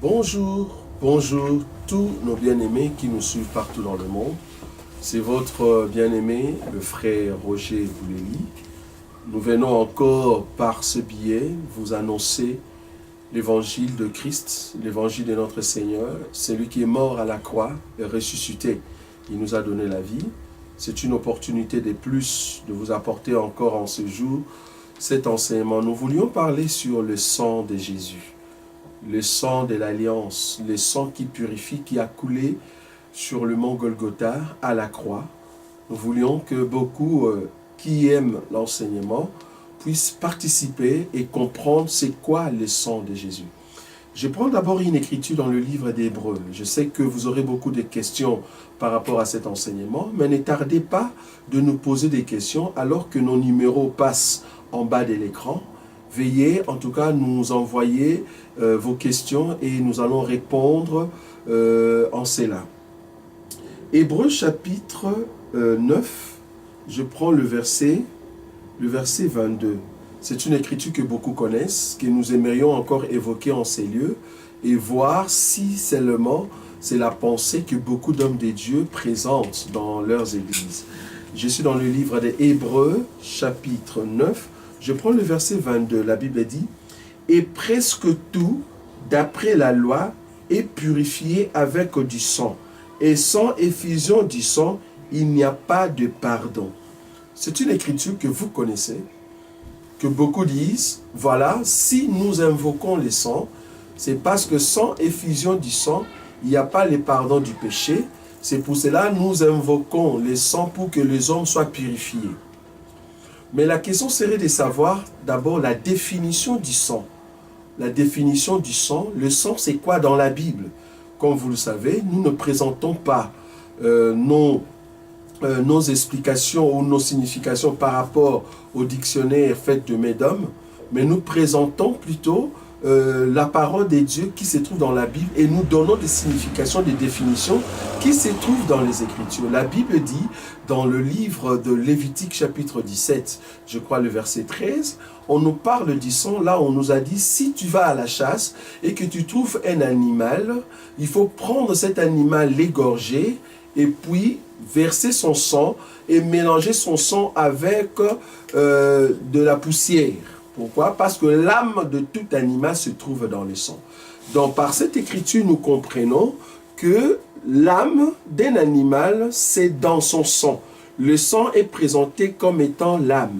Bonjour, bonjour tous nos bien-aimés qui nous suivent partout dans le monde. C'est votre bien-aimé, le frère Roger Bouleli. Nous venons encore par ce biais vous annoncer l'évangile de Christ, l'évangile de notre Seigneur, celui qui est mort à la croix et ressuscité. Il nous a donné la vie. C'est une opportunité de plus de vous apporter encore en ce jour cet enseignement. Nous voulions parler sur le sang de Jésus. Le sang de l'Alliance, le sang qui purifie, qui a coulé sur le mont Golgotha à la croix. Nous voulions que beaucoup qui aiment l'enseignement puissent participer et comprendre c'est quoi le sang de Jésus. Je prends d'abord une écriture dans le livre d'Hébreux. Je sais que vous aurez beaucoup de questions par rapport à cet enseignement, mais ne tardez pas de nous poser des questions alors que nos numéros passent en bas de l'écran. Veuillez en tout cas nous envoyer vos questions et nous allons répondre en cela. Hébreux chapitre 9, je prends le verset 22. C'est une écriture que beaucoup connaissent, que nous aimerions encore évoquer en ces lieux et voir si seulement c'est la pensée que beaucoup d'hommes de Dieu présentent dans leurs églises. Je suis dans le livre des Hébreux chapitre 9. Je prends le verset 22, la Bible dit « Et presque tout, d'après la loi, est purifié avec du sang. Et sans effusion du sang, il n'y a pas de pardon. » C'est une écriture que vous connaissez, que beaucoup disent, voilà, si nous invoquons le sang, c'est parce que sans effusion du sang, il n'y a pas le pardon du péché. C'est pour cela que nous invoquons le sang pour que les hommes soient purifiés. Mais la question serait de savoir d'abord la définition du sang. La définition du sang, le sang c'est quoi dans la Bible? Comme vous le savez, nous ne présentons pas nos explications ou nos significations par rapport au dictionnaire fait de Médom, mais nous présentons plutôt la parole de Dieu qui se trouve dans la Bible et nous donnons des significations, des définitions qui se trouvent dans les Écritures. La Bible dit dans le livre de Lévitique chapitre 17, je crois le verset 13, on nous parle du sang, là on nous a dit si tu vas à la chasse et que tu trouves un animal, il faut prendre cet animal, l'égorger et puis verser son sang et mélanger son sang avec de la poussière. Pourquoi? Parce que l'âme de tout animal se trouve dans le sang. Donc par cette écriture, nous comprenons que l'âme d'un animal, c'est dans son sang. Le sang est présenté comme étant l'âme.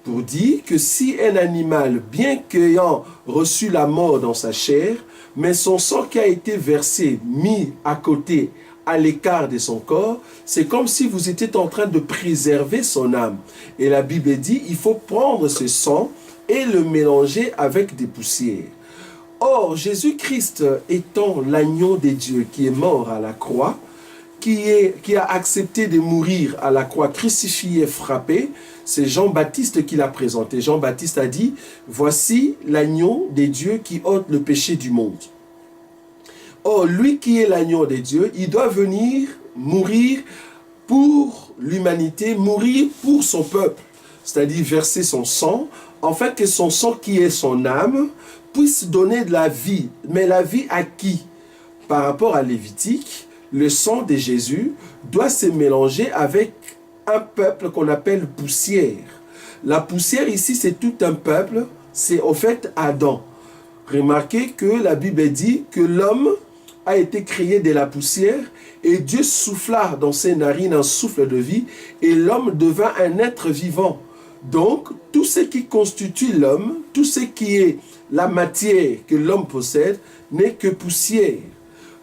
Pour dire que si un animal, bien qu'ayant reçu la mort dans sa chair, mais son sang qui a été versé, mis à côté, à l'écart de son corps, c'est comme si vous étiez en train de préserver son âme. Et la Bible dit, il faut prendre ce sang et le mélanger avec des poussières. Or, Jésus-Christ étant l'agneau de Dieu qui est mort à la croix, qui a accepté de mourir à la croix, crucifié, frappé, c'est Jean-Baptiste qui l'a présenté. Jean-Baptiste a dit, voici l'agneau de Dieu qui ôte le péché du monde. Or, lui qui est l'agneau de Dieu, il doit venir mourir pour l'humanité, mourir pour son peuple, c'est-à-dire verser son sang, en fait que son sang qui est son âme puisse donner de la vie. Mais la vie à qui? Par rapport à Lévitique, le sang de Jésus doit se mélanger avec un peuple qu'on appelle poussière. La poussière ici, c'est tout un peuple, c'est au fait Adam. Remarquez que la Bible dit que l'homme a été créé de la poussière et Dieu souffla dans ses narines un souffle de vie et l'homme devint un être vivant. Donc, tout ce qui constitue l'homme, tout ce qui est la matière que l'homme possède, n'est que poussière.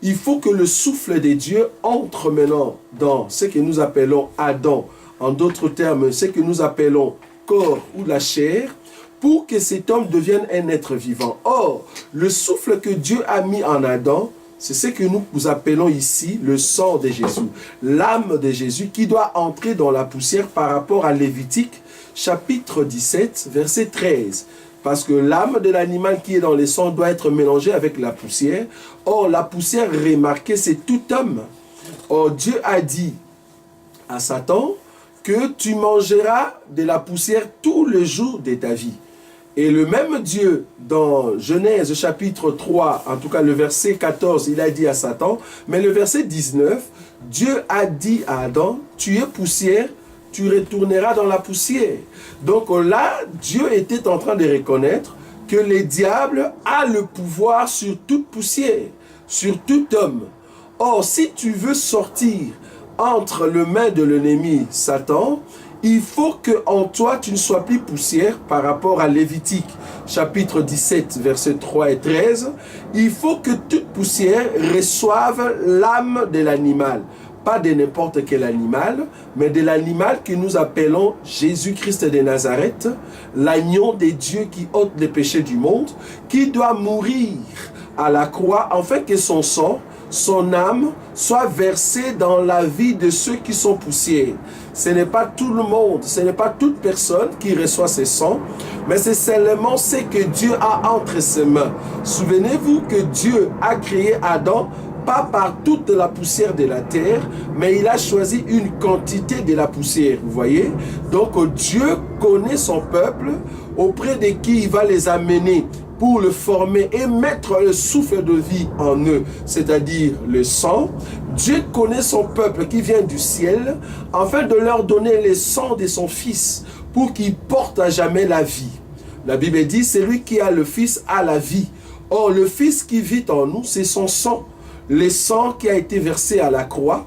Il faut que le souffle de Dieu entre maintenant dans ce que nous appelons Adam, en d'autres termes, ce que nous appelons corps ou la chair, pour que cet homme devienne un être vivant. Or, le souffle que Dieu a mis en Adam, c'est ce que nous appelons ici le sang de Jésus, l'âme de Jésus qui doit entrer dans la poussière par rapport à Lévitique, chapitre 17, verset 13. Parce que l'âme de l'animal qui est dans le sang doit être mélangée avec la poussière. Or, la poussière, remarquée, c'est tout homme. Or, Dieu a dit à Satan que tu mangeras de la poussière tous les jours de ta vie. Et le même Dieu, dans Genèse chapitre 3, en tout cas le verset 14, il a dit à Satan, mais le verset 19, Dieu a dit à Adam, tu es poussière, tu retourneras dans la poussière. Donc là, Dieu était en train de reconnaître que le diable a le pouvoir sur toute poussière, sur tout homme. Or, si tu veux sortir entre les mains de l'ennemi Satan, il faut que en toi tu ne sois plus poussière par rapport à Lévitique chapitre 17 versets 3 et 13. Il faut que toute poussière reçoive l'âme de l'animal, pas de n'importe quel animal, mais de l'animal que nous appelons Jésus-Christ de Nazareth, l'agneau de Dieu qui ôte les péchés du monde, qui doit mourir à la croix afin que son sang, son âme soit versée dans la vie de ceux qui sont poussières. Ce n'est pas tout le monde, ce n'est pas toute personne qui reçoit ce sang, mais c'est seulement ce que Dieu a entre ses mains. Souvenez-vous que Dieu a créé Adam pas par toute la poussière de la terre, mais il a choisi une quantité de la poussière, vous voyez. Donc Dieu connaît son peuple auprès de qui il va les amener pour le former et mettre le souffle de vie en eux, c'est-à-dire le sang. Dieu connaît son peuple qui vient du ciel, afin de leur donner le sang de son Fils, pour qu'ils portent à jamais la vie. La Bible dit, celui qui a le Fils a la vie. Or, le Fils qui vit en nous, c'est son sang. Le sang qui a été versé à la croix,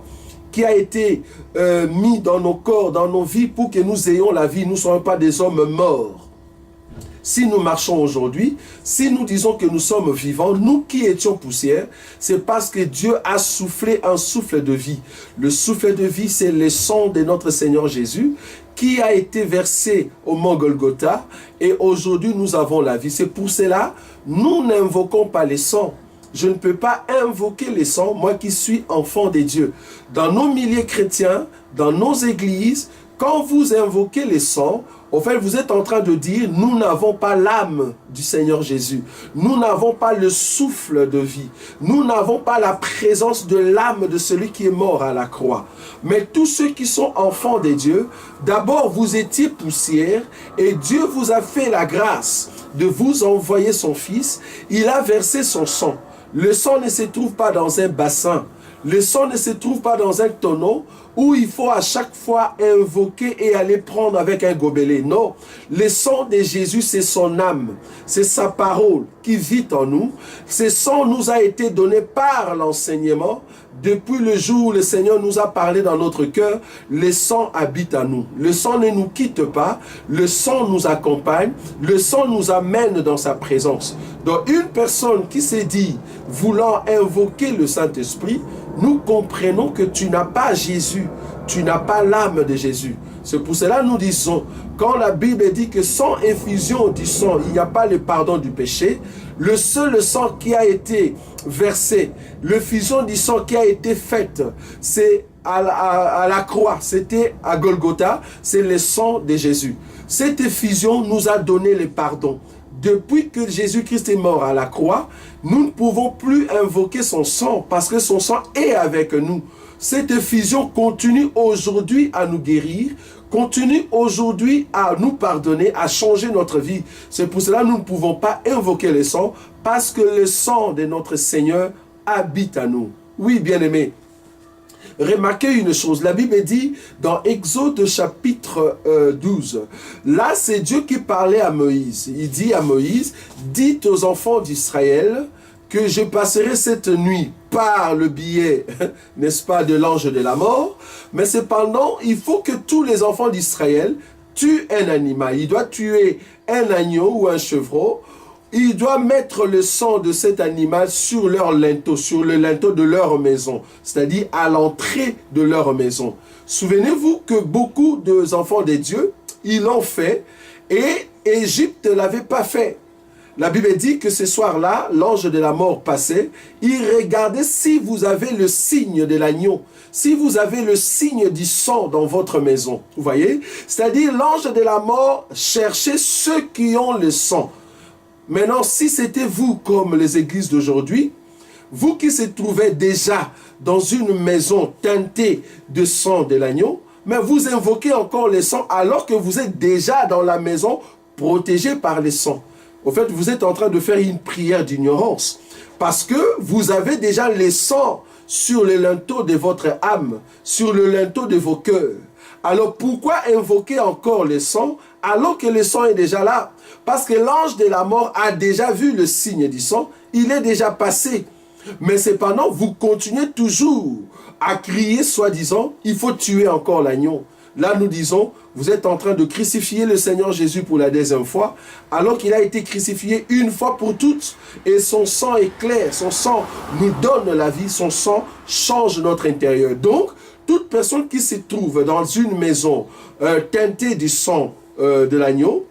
qui a été mis dans nos corps, dans nos vies, pour que nous ayons la vie. Nous ne sommes pas des hommes morts. Si nous marchons aujourd'hui, si nous disons que nous sommes vivants, nous qui étions poussière, c'est parce que Dieu a soufflé un souffle de vie. Le souffle de vie, c'est le sang de notre Seigneur Jésus qui a été versé au mont Golgotha, et aujourd'hui nous avons la vie. C'est pour cela, nous n'invoquons pas les sangs. Je ne peux pas invoquer les sangs, moi qui suis enfant de Dieu. Dans nos milieux chrétiens, dans nos églises, quand vous invoquez les sangs, au fait, vous êtes en train de dire, nous n'avons pas l'âme du Seigneur Jésus. Nous n'avons pas le souffle de vie. Nous n'avons pas la présence de l'âme de celui qui est mort à la croix. Mais tous ceux qui sont enfants de Dieu, d'abord vous étiez poussière et Dieu vous a fait la grâce de vous envoyer son Fils. Il a versé son sang. Le sang ne se trouve pas dans un bassin. Le sang ne se trouve pas dans un tonneau où il faut à chaque fois invoquer et aller prendre avec un gobelet. Non, le sang de Jésus, c'est son âme, c'est sa parole qui vit en nous. Ce sang nous a été donné par l'enseignement. Depuis le jour où le Seigneur nous a parlé dans notre cœur, le sang habite à nous. Le sang ne nous quitte pas, le sang nous accompagne, le sang nous amène dans sa présence. Donc une personne qui s'est dit, voulant invoquer le Saint-Esprit, nous comprenons que tu n'as pas Jésus, tu n'as pas l'âme de Jésus. C'est pour cela que nous disons, quand la Bible dit que sans effusion du sang, il n'y a pas le pardon du péché, le seul sang qui a été versé, l'effusion du sang qui a été faite, c'est à la croix, c'était à Golgotha, c'est le sang de Jésus. Cette effusion nous a donné le pardon. Depuis que Jésus-Christ est mort à la croix, nous ne pouvons plus invoquer son sang parce que son sang est avec nous. Cette effusion continue aujourd'hui à nous guérir, continue aujourd'hui à nous pardonner, à changer notre vie. C'est pour cela que nous ne pouvons pas invoquer le sang parce que le sang de notre Seigneur habite à nous. Oui, bien-aimés. Remarquez une chose, la Bible dit dans Exode chapitre 12, là c'est Dieu qui parlait à Moïse. Il dit à Moïse, dites aux enfants d'Israël que je passerai cette nuit par le biais, n'est-ce pas, de l'ange de la mort, mais cependant il faut que tous les enfants d'Israël tuent un animal. Il doit tuer un agneau ou un chevreau. Il doit mettre le sang de cet animal sur leur linteau, sur le linteau de leur maison, c'est-à-dire à l'entrée de leur maison. Souvenez-vous que beaucoup d'enfants de Dieu, ils l'ont fait et Égypte ne l'avait pas fait. La Bible dit que ce soir-là, l'ange de la mort passait, il regardait si vous avez le signe de l'agneau, si vous avez le signe du sang dans votre maison. Vous voyez? C'est-à-dire l'ange de la mort cherchait ceux qui ont le sang. Maintenant, si c'était vous comme les églises d'aujourd'hui, vous qui se trouvez déjà dans une maison teintée de sang de l'agneau, mais vous invoquez encore le sang alors que vous êtes déjà dans la maison protégés par les sangs. Au fait, vous êtes en train de faire une prière d'ignorance. Parce que vous avez déjà les sangs sur le linteau de votre âme, sur le linteau de vos cœurs. Alors pourquoi invoquer encore le sang alors que le sang est déjà là? Parce que l'ange de la mort a déjà vu le signe du sang, il est déjà passé. Mais cependant, vous continuez toujours à crier soi-disant, il faut tuer encore l'agneau. Là, nous disons, vous êtes en train de crucifier le Seigneur Jésus pour la deuxième fois, alors qu'il a été crucifié une fois pour toutes. Et son sang est clair, son sang nous donne la vie, son sang change notre intérieur. Donc, toute personne qui se trouve dans une maison teintée du sang de l'agneau,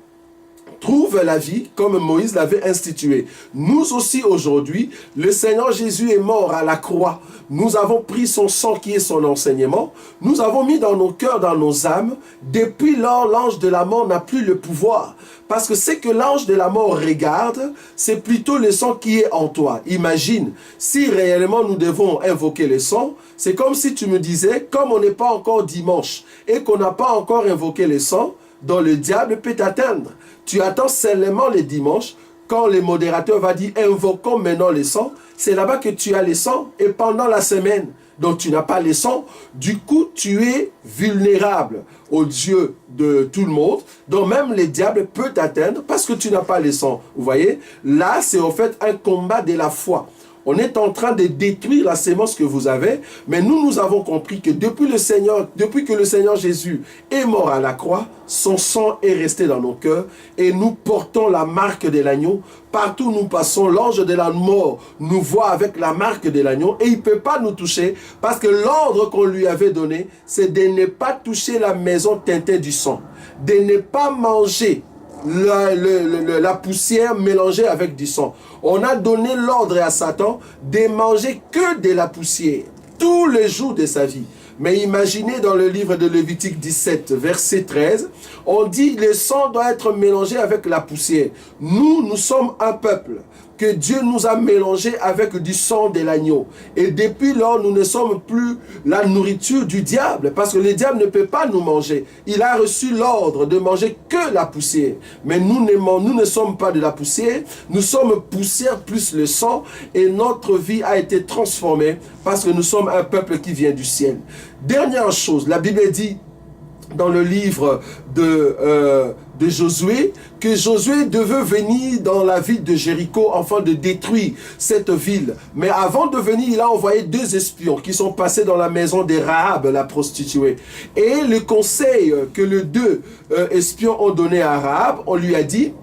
trouve la vie comme Moïse l'avait institué. Nous aussi aujourd'hui, le Seigneur Jésus est mort à la croix. Nous avons pris son sang qui est son enseignement. Nous avons mis dans nos cœurs, dans nos âmes. Depuis lors, l'ange de la mort n'a plus le pouvoir. Parce que ce que l'ange de la mort regarde, c'est plutôt le sang qui est en toi. Imagine, si réellement nous devons invoquer le sang, c'est comme si tu me disais, comme on n'est pas encore dimanche et qu'on n'a pas encore invoqué le sang, dont le diable peut t'atteindre. Tu attends seulement les dimanches, quand le modérateur va dire « invoquons maintenant le sang », c'est là-bas que tu as le sang, et pendant la semaine, donc tu n'as pas le sang, du coup tu es vulnérable au Dieu de tout le monde, donc même le diable peut t'atteindre parce que tu n'as pas le sang. Vous voyez, là c'est en fait un combat de la foi. On est en train de détruire la sémence que vous avez, mais nous avons compris que depuis que le Seigneur Jésus est mort à la croix, son sang est resté dans nos cœurs et nous portons la marque de l'agneau. Partout où nous passons, l'ange de la mort nous voit avec la marque de l'agneau et il ne peut pas nous toucher parce que l'ordre qu'on lui avait donné, c'est de ne pas toucher la maison teintée du sang, de ne pas manger la poussière mélangée avec du sang. On a donné l'ordre à Satan de manger que de la poussière tous les jours de sa vie. Mais imaginez dans le livre de Lévitique 17, verset 13, on dit le sang doit être mélangé avec la poussière. Nous sommes un peuple que Dieu nous a mélangé avec du sang de l'agneau. Et depuis lors, nous ne sommes plus la nourriture du diable, parce que le diable ne peut pas nous manger. Il a reçu l'ordre de manger que la poussière. Mais nous ne sommes pas de la poussière, nous sommes poussière plus le sang, et notre vie a été transformée, parce que nous sommes un peuple qui vient du ciel. Dernière chose, la Bible dit, dans le livre de Josué, que Josué devait venir dans la ville de Jéricho afin de détruire cette ville. Mais avant de venir, il a envoyé 2 espions qui sont passés dans la maison de Rahab, la prostituée. Et le conseil que les 2 espions ont donné à Rahab, on lui a dit,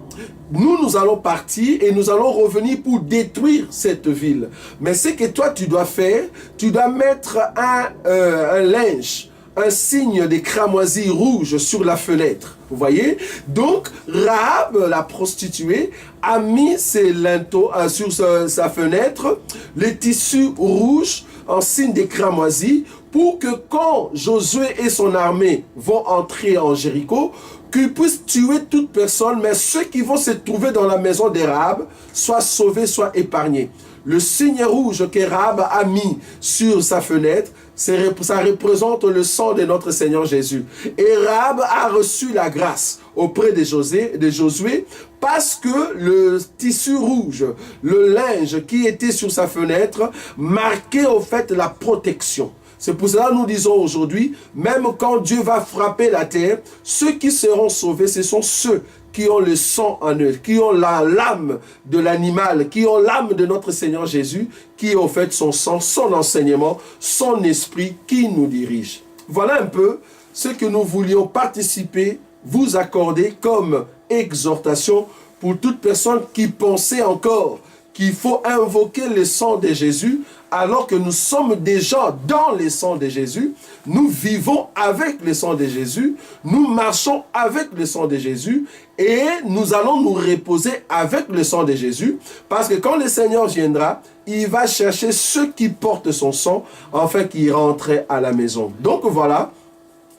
nous allons partir et nous allons revenir pour détruire cette ville. Mais ce que toi tu dois faire, tu dois mettre un linge, un signe de cramoisi rouge sur la fenêtre. Vous voyez? Donc, Rahab, la prostituée, a mis ses linteaux sur sa fenêtre, les tissus rouges en signe de cramoisi, pour que quand Josué et son armée vont entrer en Jéricho, qu'ils puissent tuer toute personne, mais ceux qui vont se trouver dans la maison de Rahab soient sauvés, soient épargnés. Le signe rouge que Rahab a mis sur sa fenêtre, ça représente le sang de notre Seigneur Jésus. Et Rahab a reçu la grâce auprès de Josué parce que le tissu rouge, le linge qui était sur sa fenêtre, marquait au fait la protection. C'est pour cela que nous disons aujourd'hui, même quand Dieu va frapper la terre, ceux qui seront sauvés, ce sont ceux qui ont le sang en eux, qui ont l'âme de l'animal, qui ont l'âme de notre Seigneur Jésus, qui est au fait son sang, son enseignement, son esprit qui nous dirige. Voilà un peu ce que nous voulions participer, vous accorder comme exhortation pour toute personne qui pensait encore qu'il faut invoquer le sang de Jésus, alors que nous sommes déjà dans le sang de Jésus, nous vivons avec le sang de Jésus, nous marchons avec le sang de Jésus et nous allons nous reposer avec le sang de Jésus, parce que quand le Seigneur viendra, il va chercher ceux qui portent son sang afin qu'ils rentrent à la maison. Donc voilà.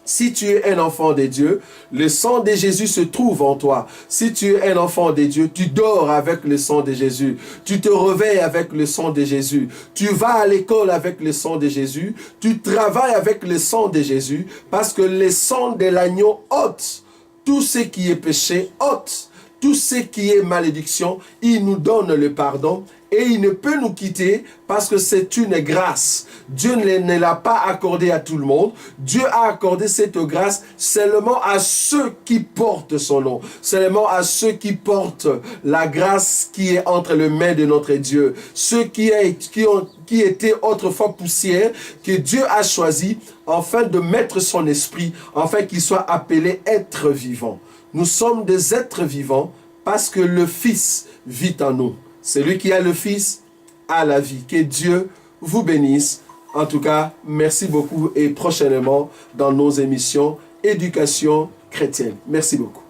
Si tu es un enfant de Dieu, le sang de Jésus se trouve en toi. Si tu es un enfant de Dieu, tu dors avec le sang de Jésus. Tu te réveilles avec le sang de Jésus. Tu vas à l'école avec le sang de Jésus. Tu travailles avec le sang de Jésus. Parce que le sang de l'agneau ôte tout ce qui est péché, ôte tout ce qui est malédiction, il nous donne le pardon et il ne peut nous quitter parce que c'est une grâce. Dieu ne l'a pas accordé à tout le monde. Dieu a accordé cette grâce seulement à ceux qui portent son nom, seulement à ceux qui portent la grâce qui est entre les mains de notre Dieu, ceux qui étaient autrefois poussière, que Dieu a choisi afin de mettre son esprit, afin qu'ils soient appelés êtres vivants. Nous sommes des êtres vivants parce que le Fils vit en nous. Celui qui a le Fils a la vie. Que Dieu vous bénisse. En tout cas, merci beaucoup et prochainement dans nos émissions Éducation chrétienne. Merci beaucoup.